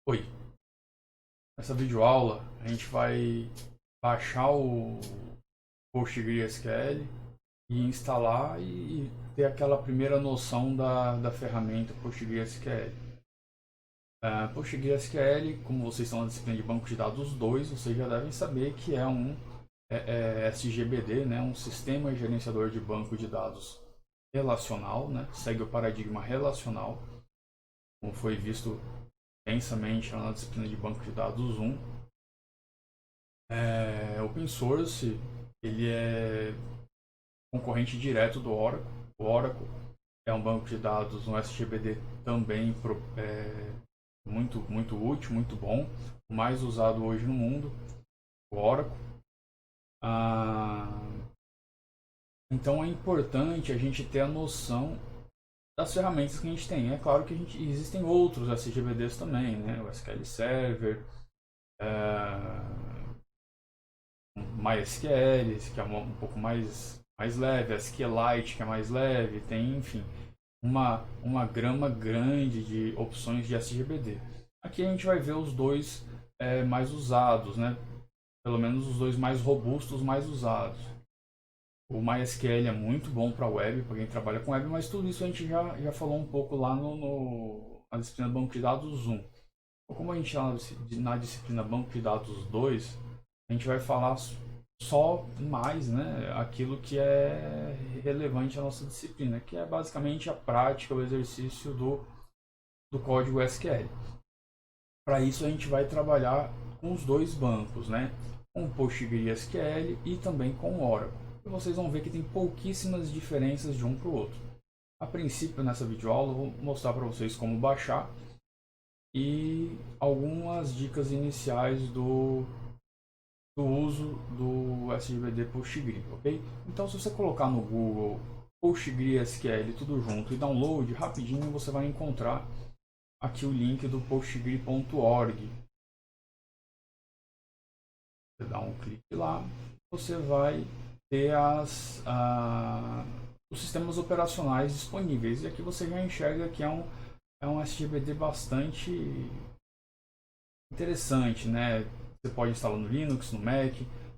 Oi, nessa videoaula a gente vai baixar o PostgreSQL e instalar e ter aquela primeira noção da ferramenta PostgreSQL. PostgreSQL, como vocês estão na disciplina de banco de dados 2, vocês já devem saber que é um SGBD, né, um sistema gerenciador de banco de dados relacional, né, segue o paradigma relacional, como foi visto intensamente lá na disciplina de banco de dados 1. Open source, ele é concorrente direto do Oracle. O Oracle é um banco de dados, um SGBD também muito útil, muito bom, o mais usado hoje no mundo, o Oracle. Ah, então é importante a gente ter a noção das ferramentas que a gente tem. É claro que existem outros SGBDs também, né? O SQL Server, MySQL, que é um pouco mais leve, SQLite, que é mais leve, tem, enfim, uma gama grande de opções de SGBD. Aqui a gente vai ver os dois mais usados, né? Pelo menos os dois mais robustos, mais usados. O MySQL é muito bom para web, para quem trabalha com web, mas tudo isso a gente já falou um pouco lá na disciplina Banco de Dados 1. Como a gente está na disciplina Banco de Dados 2, a gente vai falar só mais, né, aquilo que é relevante à nossa disciplina, que é basicamente a prática, o exercício do código SQL. Para isso a gente vai trabalhar com os dois bancos, né, com o PostgreSQL e também com o Oracle. E vocês vão ver que tem pouquíssimas diferenças de um para o outro. A princípio, nessa videoaula, eu vou mostrar para vocês como baixar e algumas dicas iniciais do uso do SGBD Postgre, ok? Então, se você colocar no Google PostgreSQL tudo junto e download, rapidinho você vai encontrar aqui o link do postgre.org. Você dá um clique lá, você vai ter os sistemas operacionais disponíveis. E aqui você já enxerga que é um SGBD bastante interessante, né? Você pode instalar no Linux, no Mac,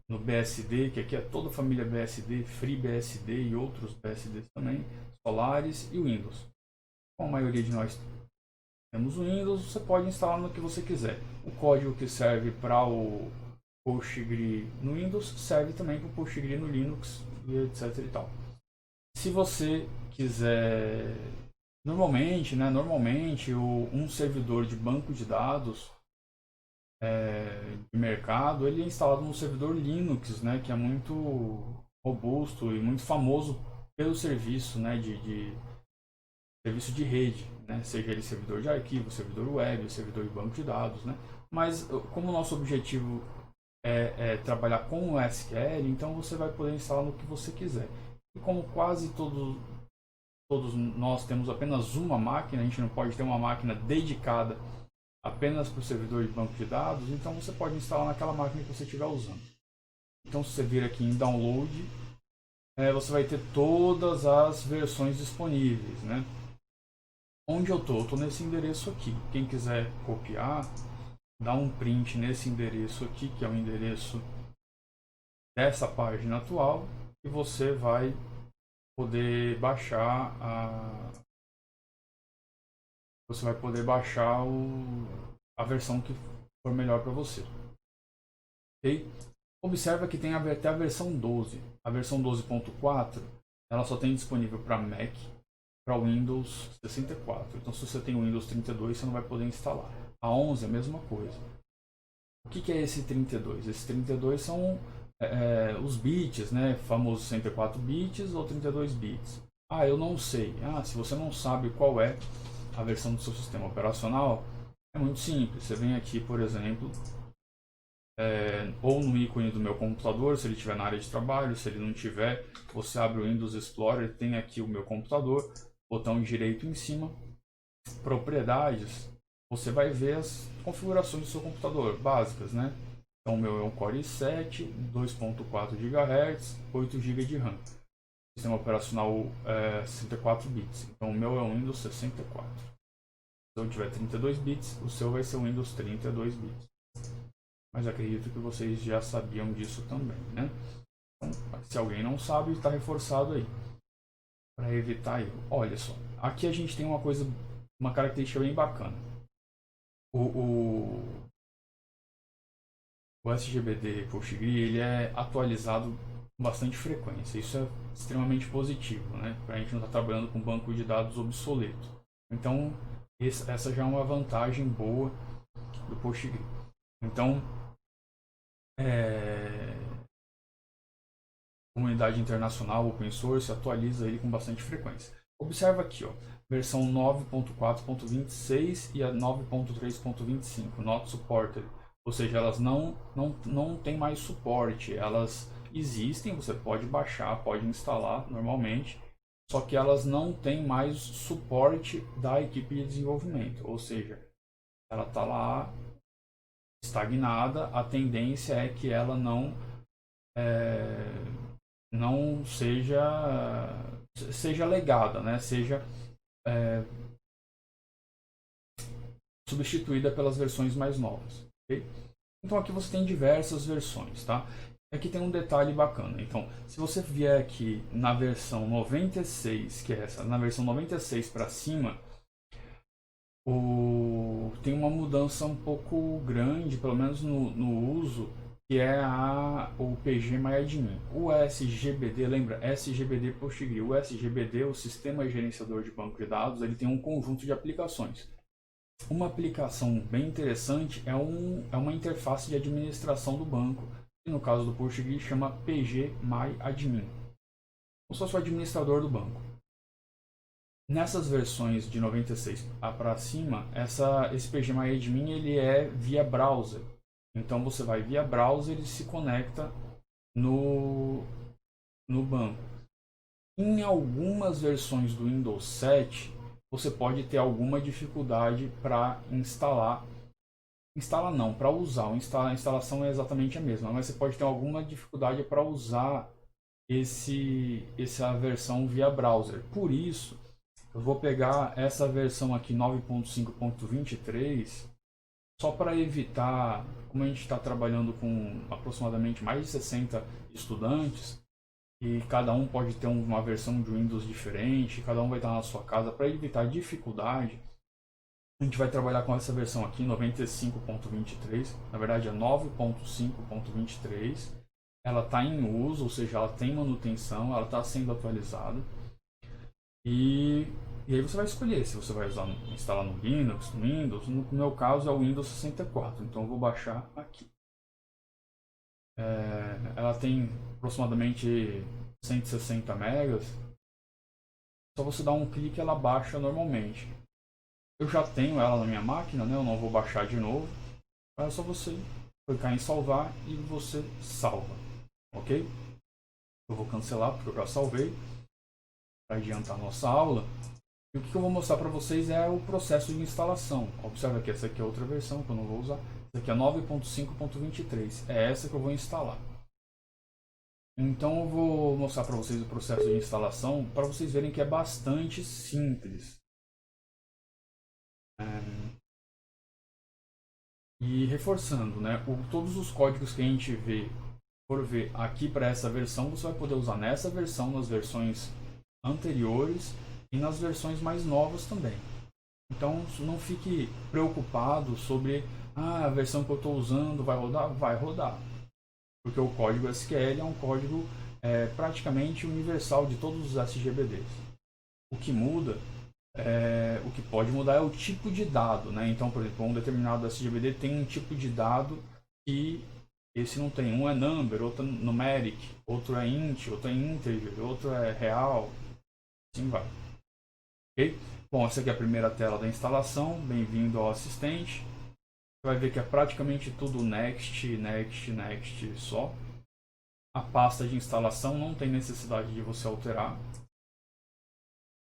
no BSD, que aqui é toda a família BSD, FreeBSD e outros BSDs também, Solaris e o Windows. Como a maioria de nós temos o Windows, você pode instalar no que você quiser. O código que serve para o Postgre no Windows serve também para o Postgre no Linux e etc e tal. Se você quiser, normalmente um servidor de banco de dados de mercado, ele é instalado no servidor Linux, né, que é muito robusto e muito famoso pelo serviço, né, de serviço de rede, né, seja ele servidor de arquivo, servidor web, servidor de banco de dados, né. Mas como o nosso objetivo é trabalhar com o SQL, então você vai poder instalar no que você quiser. E como quase todos nós temos apenas uma máquina, a gente não pode ter uma máquina dedicada apenas para o servidor de banco de dados, então você pode instalar naquela máquina que você estiver usando. Então, se você vir aqui em download, você vai ter todas as versões disponíveis, né? Onde eu estou? Eu estou nesse endereço aqui. Quem quiser copiar, dá um print nesse endereço aqui, que é o endereço dessa página atual, e você vai poder baixar a versão que for melhor para você. Ok? Observa que tem até a versão 12. A versão 12.4 ela só tem disponível para Mac, para Windows 64. Então, se você tem o Windows 32, você não vai poder instalar. A 11 é a mesma coisa. O que é esse 32? Esse 32 são os bits, né? Famosos 64 bits ou 32 bits. Ah, eu não sei. Ah, se você não sabe qual é a versão do seu sistema operacional, é muito simples. Você vem aqui, por exemplo, ou no ícone do meu computador, se ele estiver na área de trabalho. Se ele não tiver, você abre o Windows Explorer, tem aqui o meu computador, botão direito em cima, propriedades, você vai ver as configurações do seu computador básicas, né? Então o meu é um Core i7, 2.4 GHz, 8 GB de RAM. Sistema operacional 64 bits. Então o meu é um Windows 64. Se eu tiver 32 bits, o seu vai ser o Windows 32 bits. Mas acredito que vocês já sabiam disso também, né? Então, se alguém não sabe, está reforçado aí. Para evitar erro. Olha só, aqui a gente tem uma característica bem bacana. O SGBD PostGre ele é atualizado com bastante frequência. Isso é extremamente positivo, né? Para a gente não estar trabalhando com banco de dados obsoleto. Então, essa já é uma vantagem boa do PostGre. Então, comunidade internacional, open source, atualiza ele com bastante frequência. Observa aqui, ó, versão 9.4.26 e a 9.3.25, not supported. Ou seja, elas não têm mais suporte. Elas existem, você pode baixar, pode instalar normalmente, só que elas não têm mais suporte da equipe de desenvolvimento. Ou seja, ela está lá estagnada, a tendência é que ela não seja legada, né? Seja substituída pelas versões mais novas. Okay? Então aqui você tem diversas versões, tá? Aqui tem um detalhe bacana. Então, se você vier aqui na versão 96, que é essa, na versão 96 para cima, tem uma mudança um pouco grande, pelo menos no uso, que é o PGMyAdmin. O SGBD, lembra? SGBD PostGre. O SGBD, o Sistema Gerenciador de Banco de Dados, ele tem um conjunto de aplicações. Uma aplicação bem interessante é uma interface de administração do banco, que no caso do PostGre chama PGMyAdmin. Como se fosse o administrador do banco. Nessas versões de 96 para cima, esse PGMyAdmin ele é via browser. Então você vai via browser e se conecta no banco. Em algumas versões do Windows 7, você pode ter alguma dificuldade para instalar. Instalar não, para usar. A instalação é exatamente a mesma, mas você pode ter alguma dificuldade para usar essa versão via browser. Por isso, eu vou pegar essa versão aqui 9.5.23 só para evitar, como a gente está trabalhando com aproximadamente mais de 60 estudantes e cada um pode ter uma versão de Windows diferente, cada um vai estar na sua casa, para evitar dificuldade, a gente vai trabalhar com essa versão aqui, 95.23, na verdade é 9.5.23, ela está em uso, ou seja, ela tem manutenção, ela está sendo atualizada. E aí você vai escolher se você vai instalar no Linux, no Windows. No meu caso é o Windows 64, então eu vou baixar aqui. Ela tem aproximadamente 160 megas. Só você dar um clique ela baixa normalmente. Eu já tenho ela na minha máquina, né? Eu não vou baixar de novo. É só você clicar em salvar e você salva, ok? Eu vou cancelar porque eu já salvei para adiantar a nossa aula. E o que eu vou mostrar para vocês é o processo de instalação. Observe que essa aqui é outra versão que eu não vou usar. Essa aqui é 9.5.23. É essa que eu vou instalar. Então eu vou mostrar para vocês o processo de instalação para vocês verem que é bastante simples. E reforçando, né? Todos os códigos que a gente for ver aqui para essa versão, você vai poder usar nessa versão, nas versões anteriores e nas versões mais novas também. Então não fique preocupado sobre a versão que eu estou usando vai rodar, porque o código SQL é um código praticamente universal de todos os SGBDs. O que pode mudar é o tipo de dado, né? Então, por exemplo, um determinado SGBD tem um tipo de dado que esse não tem. Um é number, outro é numeric, outro é int, outro é integer, outro é real. Assim vai. Ok? Bom, essa aqui é a primeira tela da instalação. Bem-vindo ao assistente. Você vai ver que é praticamente tudo next, next, next só. A pasta de instalação não tem necessidade de você alterar.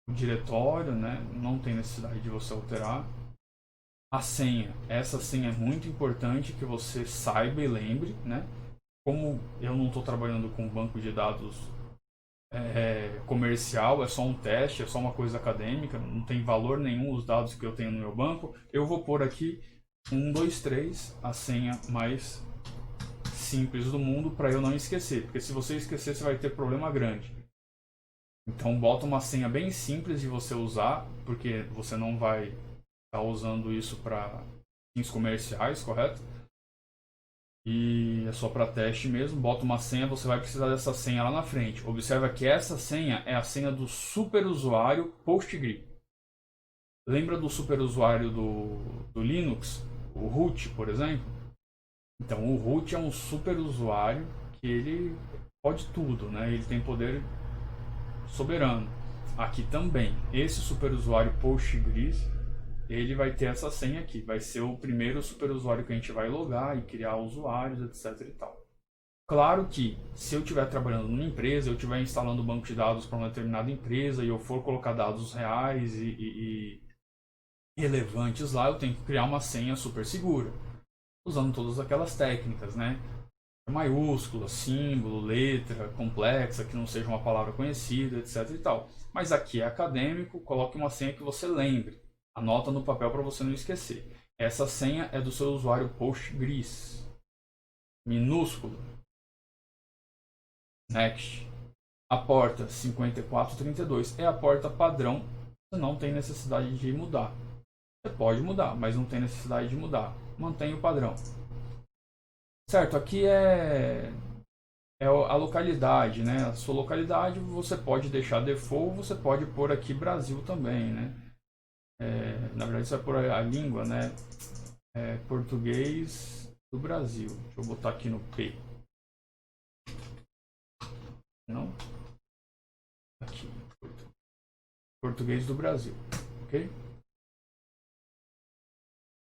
O diretório, né? Não tem necessidade de você alterar. A senha. Essa senha é muito importante que você saiba e lembre, né? Como eu não estou trabalhando com banco de dados comercial, é só um teste, é só uma coisa acadêmica, não tem valor nenhum os dados que eu tenho no meu banco. Eu vou pôr aqui 1, 2, 3, a senha mais simples do mundo para eu não esquecer, porque se você esquecer você vai ter problema grande. Então bota uma senha bem simples de você usar, porque você não vai estar usando isso para fins comerciais, correto? E é só para teste mesmo. Bota uma senha, você vai precisar dessa senha lá na frente. Observa que essa senha é a senha do superusuário PostGre. Lembra do superusuário do Linux? O root, por exemplo? Então, o root é um superusuário que ele pode tudo, né? Ele tem poder soberano. Aqui também, esse superusuário PostGre, ele vai ter essa senha aqui. Vai ser o primeiro superusuário que a gente vai logar e criar usuários, etc e tal. Claro que, se eu estiver trabalhando numa empresa, eu estiver instalando um banco de dados para uma determinada empresa e eu for colocar dados reais e relevantes lá, eu tenho que criar uma senha super segura, usando todas aquelas técnicas, né? Maiúscula, símbolo, letra complexa, que não seja uma palavra conhecida, etc e tal. Mas aqui é acadêmico, coloque uma senha que você lembre. Anota no papel para você não esquecer. Essa senha é do seu usuário PostGres. Minúsculo. Next. A porta 5432 é a porta padrão. Você não tem necessidade de mudar. Você pode mudar, mas não tem necessidade de mudar. Mantenha o padrão. Certo, aqui é a localidade, né? A sua localidade você pode deixar default, você pode pôr aqui Brasil também, né? Na verdade você vai pôr a língua, né? Português do Brasil. Deixa eu botar aqui no P. Não? Aqui. Português do Brasil. Ok?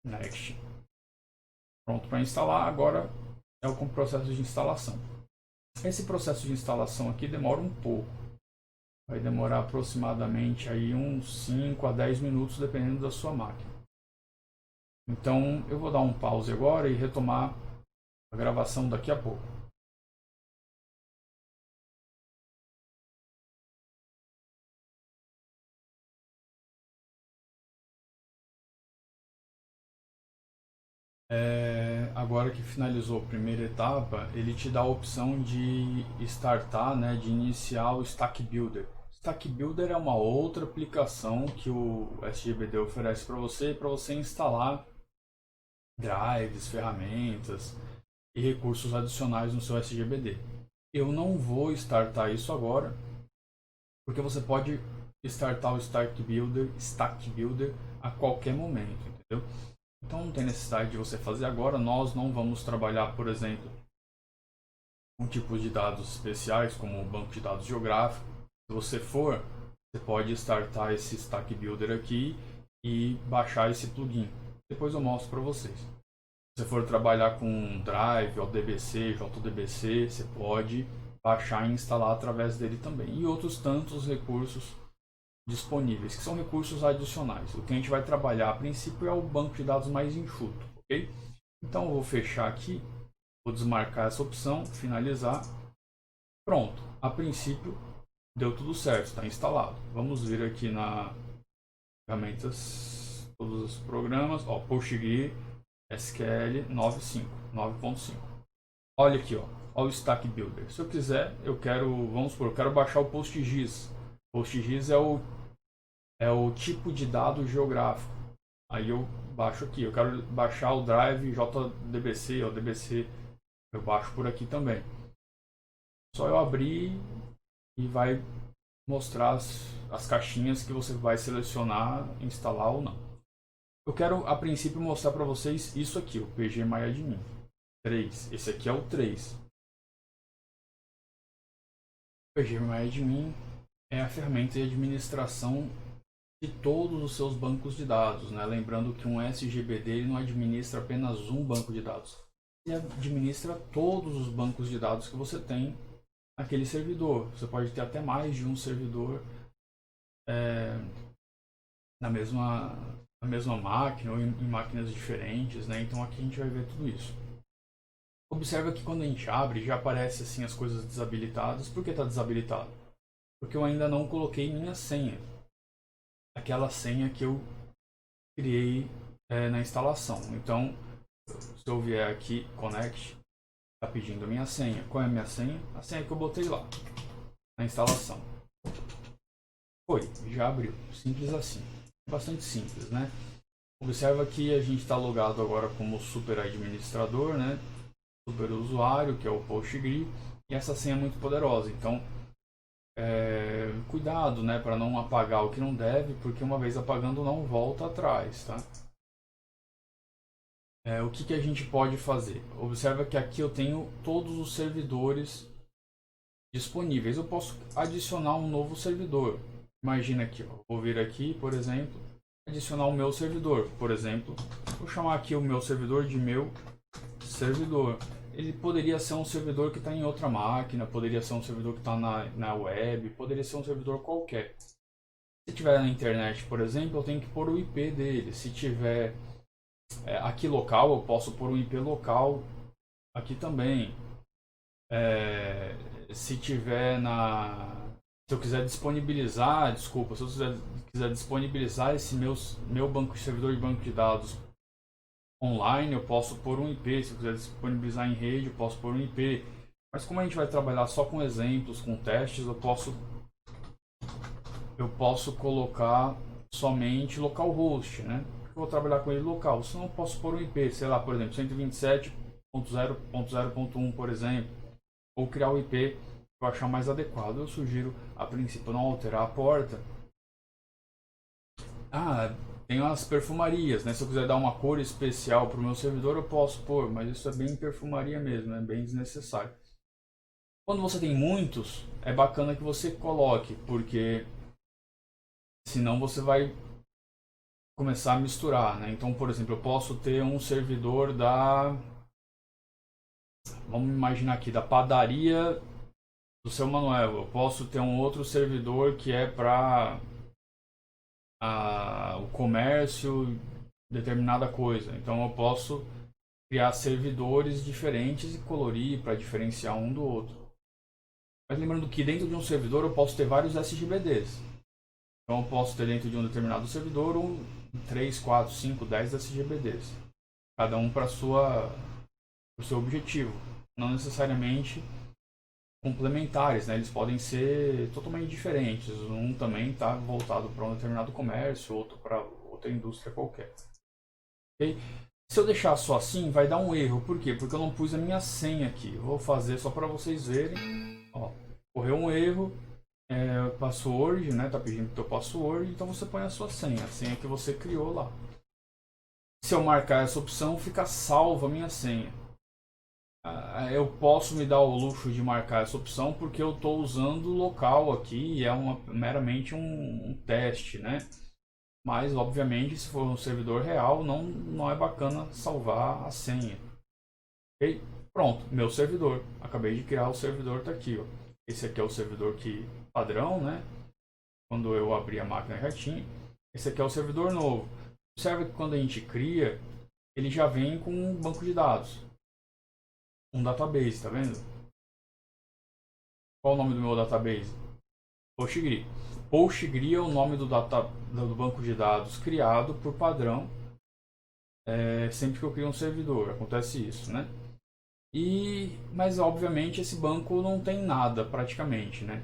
Next. Pronto para instalar. Agora é o processo de instalação. Esse processo de instalação aqui demora um pouco. Vai demorar aproximadamente aí uns 5 a 10 minutos, dependendo da sua máquina. Então eu vou dar um pause agora e retomar a gravação daqui a pouco. Agora que finalizou a primeira etapa, ele te dá a opção de startar, né, de iniciar o Stack Builder. Stack Builder é uma outra aplicação que o SGBD oferece para você instalar drives, ferramentas e recursos adicionais no seu SGBD. Eu não vou startar isso agora, porque você pode startar o Stack Builder a qualquer momento, entendeu? Então não tem necessidade de você fazer agora. Nós não vamos trabalhar, por exemplo, com tipos de dados especiais, como o banco de dados geográfico. Se você for, você pode startar esse Stack Builder aqui e baixar esse plugin. Depois eu mostro para vocês. Se você for trabalhar com Drive, ODBC, JDBC, você pode baixar e instalar através dele também. E outros tantos recursos disponíveis, que são recursos adicionais. O que a gente vai trabalhar a princípio é o banco de dados mais enxuto, ok? Então eu vou fechar aqui, vou desmarcar essa opção, finalizar. Pronto, a princípio deu tudo certo, está instalado. Vamos vir aqui na ferramentas, todos os programas, ó, PostGre SQL 9.5. Olha aqui, ó o Stack Builder. Se eu quiser, vamos supor, eu quero baixar o PostGIS. PostGIS é o tipo de dado geográfico. Aí eu baixo aqui. Eu quero baixar o Drive JDBC ou DBC. Eu baixo por aqui também. Só eu abrir e vai mostrar as caixinhas que você vai selecionar, instalar ou não. Eu quero a princípio mostrar para vocês isso aqui, o pgMyAdmin 3. Esse aqui é o 3. O pgMyAdmin é a ferramenta de administração de todos os seus bancos de dados, né? Lembrando que um SGBD ele não administra apenas um banco de dados, ele administra todos os bancos de dados que você tem naquele servidor. Você pode ter até mais de um servidor na mesma máquina ou em máquinas diferentes, né? Então aqui a gente vai ver tudo isso. Observa que quando a gente abre já aparece assim as coisas desabilitadas. Por que está desabilitado? porque eu ainda não coloquei minha senha, aquela senha que eu criei na instalação. Então, se eu vier aqui, Connect, está pedindo a minha senha. Qual é a minha senha? A senha que eu botei lá, na instalação. Foi, já abriu. Simples assim. Bastante simples, né? Observa que a gente está logado agora como super administrador, né? Super usuário, que é o PostGrid, e essa senha é muito poderosa. Então, cuidado, né, para não apagar o que não deve, porque uma vez apagando não volta atrás, tá? O que a gente pode fazer? Observa que aqui eu tenho todos os servidores disponíveis. Eu posso adicionar um novo servidor. Imagina aqui, ó, vou vir aqui, por exemplo, adicionar o meu servidor. Por exemplo, vou chamar aqui o meu servidor de meu servidor. Ele poderia ser um servidor que está em outra máquina, poderia ser um servidor que está na web, poderia ser um servidor qualquer. Se tiver na internet, por exemplo, eu tenho que pôr o IP dele. Se tiver aqui local, eu posso pôr um IP local aqui também. Se tiver se eu quiser disponibilizar, desculpa, se eu quiser disponibilizar esse meu servidor de banco de dados online, eu posso pôr um IP. Se eu quiser disponibilizar em rede, eu posso pôr um IP. Mas como a gente vai trabalhar só com exemplos, com testes, eu posso colocar somente localhost, né? Eu vou trabalhar com ele local. Senão eu posso pôr um IP, sei lá, por exemplo, 127.0.0.1, por exemplo, ou criar o IP que eu achar mais adequado. Eu sugiro, a princípio, não alterar a porta. Tem as perfumarias, né? Se eu quiser dar uma cor especial para o meu servidor, eu posso pôr, mas isso é bem perfumaria mesmo, é bem desnecessário. Quando você tem muitos, é bacana que você coloque, porque senão você vai começar a misturar, né? Então, por exemplo, eu posso ter um servidor vamos imaginar aqui, da padaria do seu Manuel. Eu posso ter um outro servidor que é para o comércio, determinada coisa. Então, eu posso criar servidores diferentes e colorir para diferenciar um do outro. Mas lembrando que dentro de um servidor eu posso ter vários SGBDs. Então eu posso ter dentro de um determinado servidor 3, 4, 5, 10 SGBDs. Cada um para o seu objetivo. Não necessariamente complementares, né? Eles podem ser totalmente diferentes. Um também está voltado para um determinado comércio, outro para outra indústria qualquer. Okay? Se eu deixar só assim, vai dar um erro. Por quê? Porque eu não pus a minha senha aqui. Eu vou fazer só para vocês verem. Ó, correu um erro. Password, né? Tá pedindo o teu password. Então você põe a sua senha. A senha que você criou lá. Se eu marcar essa opção, fica salva a minha senha. Eu posso me dar o luxo de marcar essa opção porque eu estou usando o local aqui e é meramente um teste, né? Mas, obviamente, se for um servidor real, não é bacana salvar a senha. Ok? Pronto, meu servidor. Acabei de criar o servidor, tá aqui, ó. Esse aqui é o servidor padrão, né? Quando eu abri a máquina já tinha. Esse aqui é o servidor novo. Observa que quando a gente cria, ele já vem com um banco de dados. Um database, tá vendo? Qual o nome do meu database? PostGrid. PostGrid é o nome do banco de dados criado por padrão sempre que eu crio um servidor. Acontece isso, né? Mas obviamente esse banco não tem nada praticamente, né?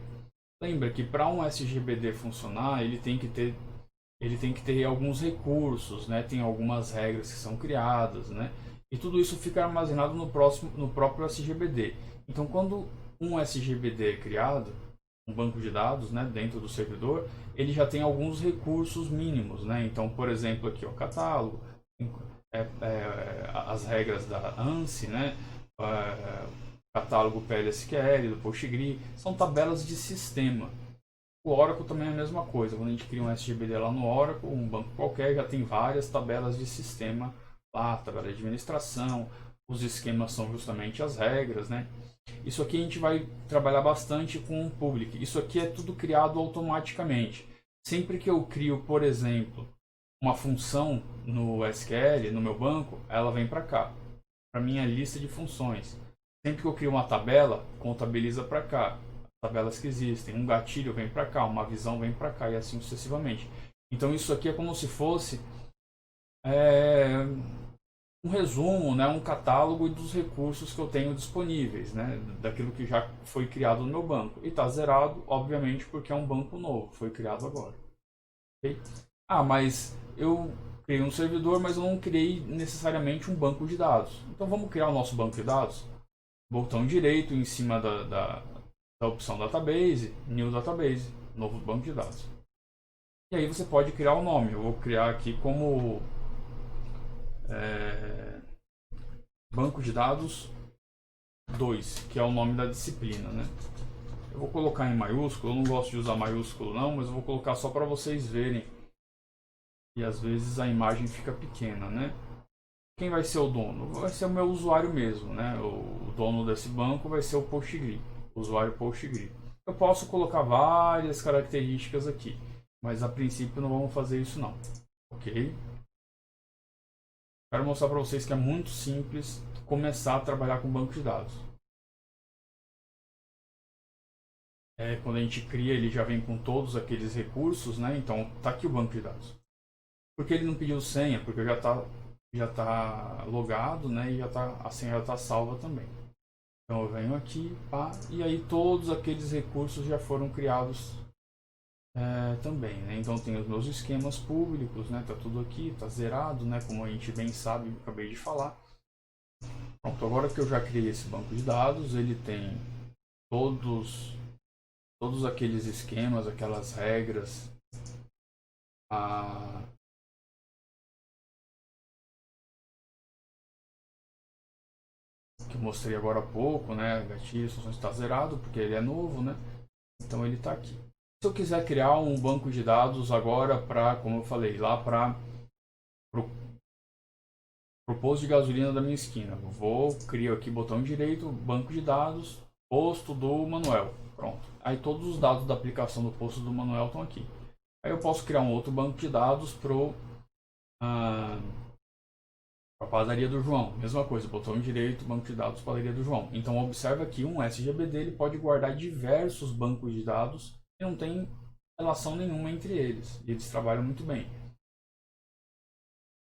Lembra que para um SGBD funcionar, ele tem que ter alguns recursos, né? Tem algumas regras que são criadas, né? E tudo isso fica armazenado no próprio SGBD. Então, quando um SGBD é criado, um banco de dados, né, dentro do servidor, ele já tem alguns recursos mínimos, né? Então, por exemplo, aqui o catálogo, as regras da ANSI, né? Catálogo PLSQL, do PostGrid, são tabelas de sistema. O Oracle também é a mesma coisa. Quando a gente cria um SGBD lá no Oracle, um banco qualquer, já tem várias tabelas de sistema lá, tabela de administração, os esquemas são justamente as regras, né? Isso aqui a gente vai trabalhar bastante com o Public. Isso aqui é tudo criado automaticamente. Sempre que eu crio, por exemplo, uma função no SQL, no meu banco, ela vem para cá, para minha lista de funções. Sempre que eu crio uma tabela, contabiliza para cá. tabelas que existem. Um gatilho vem para cá, uma visão vem para cá e assim sucessivamente. Então isso aqui é como se fosse um resumo, né, um catálogo dos recursos que eu tenho disponíveis, né, daquilo que já foi criado no meu banco. E está zerado, obviamente, porque é um banco novo, foi criado agora. Okay? Ah, mas eu criei um servidor, mas eu não criei necessariamente um banco de dados. Então vamos criar o nosso banco de dados? Botão direito em cima da opção Database, New Database, novo banco de dados. E aí você pode criar o nome. Eu vou criar aqui como Banco de Dados 2, que é o nome da disciplina, né? Eu vou colocar em maiúsculo, eu não gosto de usar maiúsculo não, mas eu vou colocar só para vocês verem. E às vezes a imagem fica pequena, né? Quem vai ser o dono? Vai ser o meu usuário mesmo, né? O dono desse banco vai ser o Postgre, o usuário Postgre. Eu posso colocar várias características aqui, mas a princípio não vamos fazer isso não, ok? Quero mostrar para vocês que é muito simples começar a trabalhar com banco de dados. Quando a gente cria, ele já vem com todos aqueles recursos, né? Então tá aqui o banco de dados. Por que ele não pediu senha? Porque já tá logado, né? E a senha já está salva também. Então eu venho aqui, pá, e aí todos aqueles recursos já foram criados também, né? Então tem os meus esquemas públicos, né? Tá tudo aqui, tá zerado, né? Como a gente bem sabe, acabei de falar. Pronto, agora que eu já criei esse banco de dados, ele tem todos aqueles esquemas, aquelas regras, que eu mostrei agora há pouco, né? Gatilho, funções está zerado porque ele é novo, né? Então ele está aqui. Se eu quiser criar um banco de dados agora para, como eu falei, lá para o posto de gasolina da minha esquina, crio aqui botão direito, banco de dados, posto do Manuel. Pronto. Aí todos os dados da aplicação do posto do Manuel estão aqui. Aí eu posso criar um outro banco de dados para a padaria do João. Mesma coisa, botão direito, banco de dados, padaria do João. Então observa que um SGBD ele pode guardar diversos bancos de dados e não tem relação nenhuma entre eles. E eles trabalham muito bem.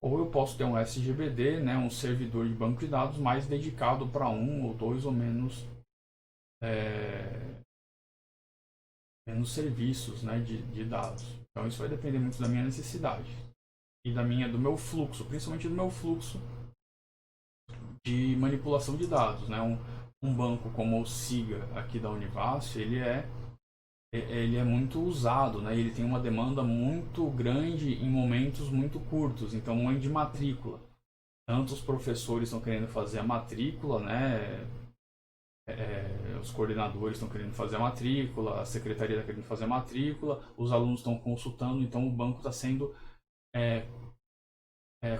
Ou eu posso ter um SGBD, né, um servidor de banco de dados mais dedicado para um ou dois ou menos serviços, né, de dados. Então isso vai depender muito da minha necessidade e do meu fluxo, principalmente do meu fluxo de manipulação de dados, né? Um banco como o Siga aqui da Univasf, ele é muito usado, né? Ele tem uma demanda muito grande em momentos muito curtos, então muito de matrícula. Tanto os professores estão querendo fazer a matrícula, né? Os coordenadores estão querendo fazer a matrícula, a secretaria está querendo fazer a matrícula, os alunos estão consultando, então o banco está sendo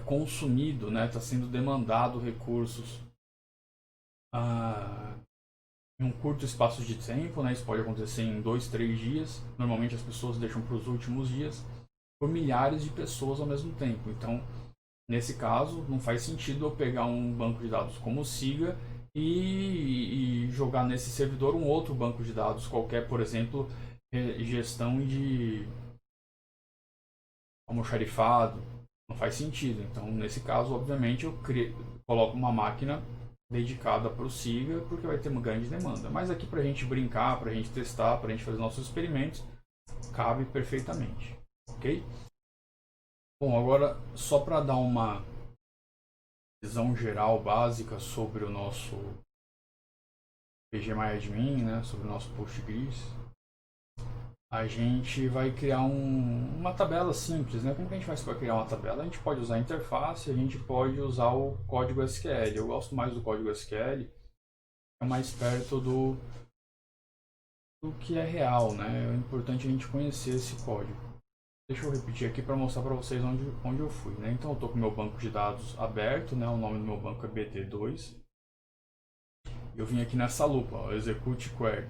consumido, né? Está sendo demandado recursos em um curto espaço de tempo, né? Isso pode acontecer em 2, 3 dias. Normalmente as pessoas deixam para os últimos dias por milhares de pessoas ao mesmo tempo. Então, nesse caso, não faz sentido eu pegar um banco de dados como o Siga e jogar nesse servidor um outro banco de dados qualquer, por exemplo, gestão de almoxarifado. Não faz sentido. Então, nesse caso, obviamente, eu coloco uma máquina dedicada para o Siga, porque vai ter uma grande demanda. Mas aqui para a gente brincar, para a gente testar, para a gente fazer nossos experimentos, cabe perfeitamente, ok? Bom, agora só para dar uma visão geral básica sobre o nosso PGMyAdmin, né, sobre o nosso Postgres, a gente vai criar uma tabela simples, né? Como que a gente faz para criar uma tabela? A gente pode usar a interface, a gente pode usar o código SQL. Eu gosto mais do código SQL, é mais perto do que é real, né? É importante a gente conhecer esse código. Deixa eu repetir aqui para mostrar para vocês onde eu fui, né? Então eu estou com o meu banco de dados aberto, né? O nome do meu banco é BD2. Eu vim aqui nessa lupa, ó, Execute Query.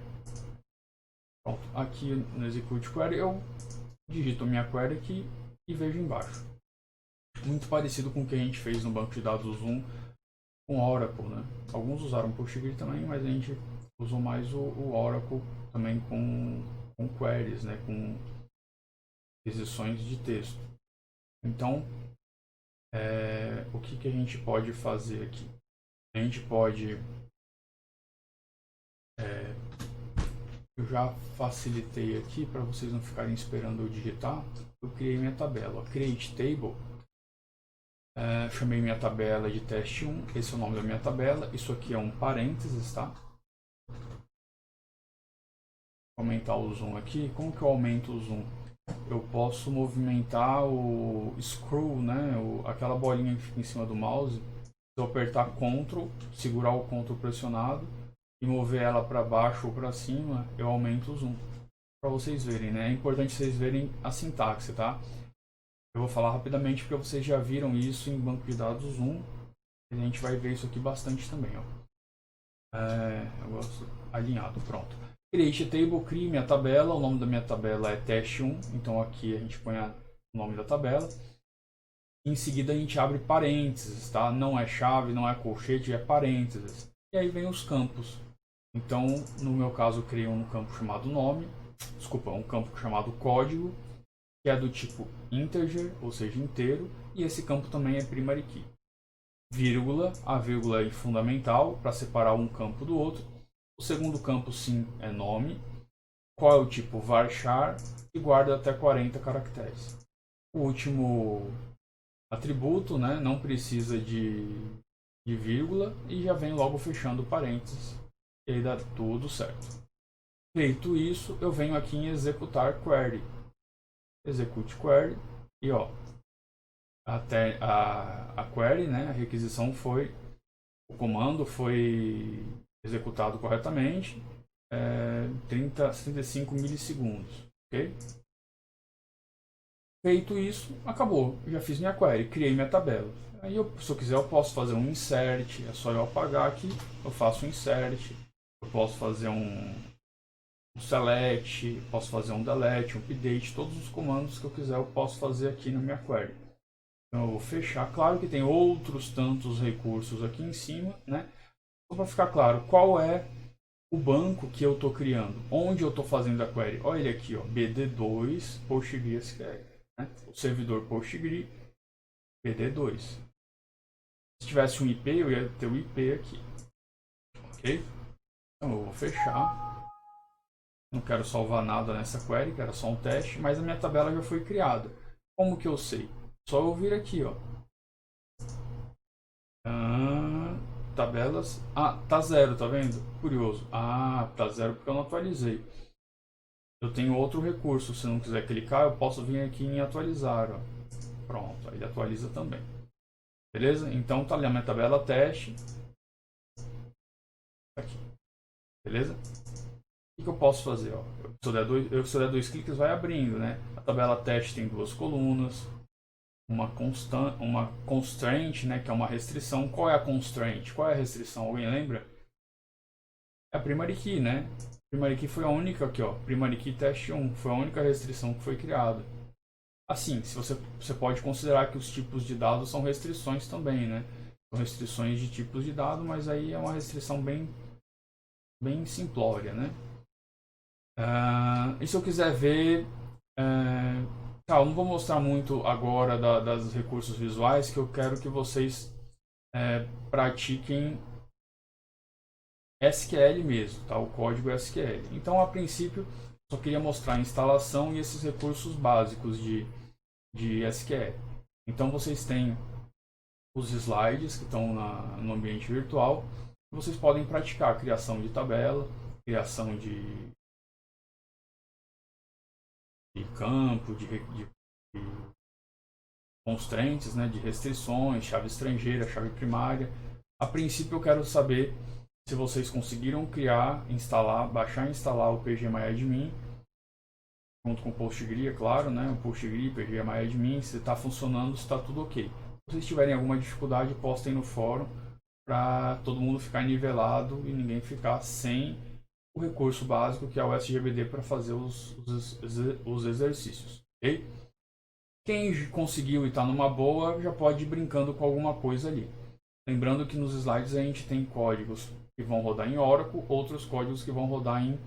Pronto, aqui no Execute Query eu digito minha query aqui e vejo embaixo. Muito parecido com o que a gente fez no banco de dados Zoom com Oracle, né? Alguns usaram Postgre também, mas a gente uso mais o Oracle também com queries, né, com requisições de texto. Então, o que a gente pode fazer aqui? A gente pode... eu já facilitei aqui para vocês não ficarem esperando eu digitar. Eu criei minha tabela. Ó, Create Table. Chamei minha tabela de teste 1. Esse é o nome da minha tabela. Isso aqui é um parênteses, tá? Vou aumentar o zoom aqui. Como que eu aumento o zoom? Eu posso movimentar o scroll, né? Aquela bolinha que fica em cima do mouse. Se eu apertar Ctrl, segurar o Ctrl pressionado e mover ela para baixo ou para cima, eu aumento o zoom. Para vocês verem, né? É importante vocês verem a sintaxe, tá? Eu vou falar rapidamente porque vocês já viram isso em banco de dados Zoom. E a gente vai ver isso aqui bastante também, ó. Eu gosto alinhado, pronto. Create Table, crie minha tabela. O nome da minha tabela é teste 1. Então aqui a gente põe o nome da tabela. Em seguida a gente abre parênteses, tá? Não é chave, não é colchete, é parênteses. E aí vem os campos. Então, no meu caso, eu criei um campo chamado nome. Desculpa, um campo chamado código, que é do tipo integer, ou seja, inteiro. E esse campo também é primary key. Vírgula, a vírgula é fundamental para separar um campo do outro. O segundo campo, sim, é nome. Qual é o tipo? Varchar, e guarda até 40 caracteres. O último atributo, né, não precisa de vírgula e já vem logo fechando parênteses. E aí dá tudo certo. Feito isso, eu venho aqui em executar query. Execute query e ó, até a query, né, a requisição foi, o comando foi executado corretamente, 35 milissegundos, ok? Feito isso, acabou, já fiz minha query, criei minha tabela. Aí se eu quiser eu posso fazer um insert, é só eu apagar aqui, eu faço um insert, eu posso fazer um select, posso fazer um delete, um update, todos os comandos que eu quiser eu posso fazer aqui na minha query. Então eu vou fechar, claro que tem outros tantos recursos aqui em cima, né? Só para ficar claro, qual é o banco que eu estou criando, onde eu estou fazendo a query. Olha ele aqui, ó, BD2 PostgreSQL, né? O servidor Postgre BD2. Se tivesse um IP, eu ia ter o IP aqui, ok? Então eu vou fechar. Não quero salvar nada nessa query, que era só um teste, mas a minha tabela já foi criada. Como que eu sei? Só eu vir aqui, ó. Tabelas. Tá zero, tá vendo? Curioso. Tá zero porque eu não atualizei. Eu tenho outro recurso. Se não quiser clicar, eu posso vir aqui em atualizar, ó. Pronto, aí ele atualiza também. Beleza? Então tá ali a minha tabela teste. Aqui. Beleza? O que eu posso fazer? Ó? Se eu der dois cliques, vai abrindo, né? A tabela teste tem duas colunas, uma constraint, né? Que é uma restrição. Qual é a constraint? Qual é a restrição? Alguém lembra? É a primary key, né? Primary key foi a única aqui, ó. Primary key teste 1 foi a única restrição que foi criada. Assim, se você pode considerar que os tipos de dados são restrições também, né? São restrições de tipos de dado, mas aí é uma restrição bem simplória, né? E se eu quiser ver... eu não vou mostrar muito agora das recursos visuais, que eu quero que vocês pratiquem SQL mesmo, tá? O código SQL. Então, a princípio, só queria mostrar a instalação e esses recursos básicos de SQL. Então, vocês têm os slides que estão no ambiente virtual. Vocês podem praticar a criação de tabela, criação de campo, de constraints, né, de restrições, chave estrangeira, chave primária. A princípio eu quero saber se vocês conseguiram criar, baixar e instalar o pgMyAdmin junto com o Postgre, é claro, né, o Postgre, pgMyAdmin, se está funcionando, se está tudo ok. Se vocês tiverem alguma dificuldade, postem no fórum para todo mundo ficar nivelado e ninguém ficar sem o recurso básico que é o SGBD para fazer os exercícios, ok? Quem conseguiu e está numa boa já pode ir brincando com alguma coisa ali. Lembrando que nos slides a gente tem códigos que vão rodar em Oracle, outros códigos que vão rodar em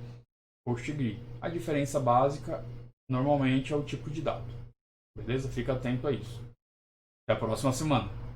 PostgreSQL. A diferença básica normalmente é o tipo de dado. Beleza? Fica atento a isso. Até a próxima semana.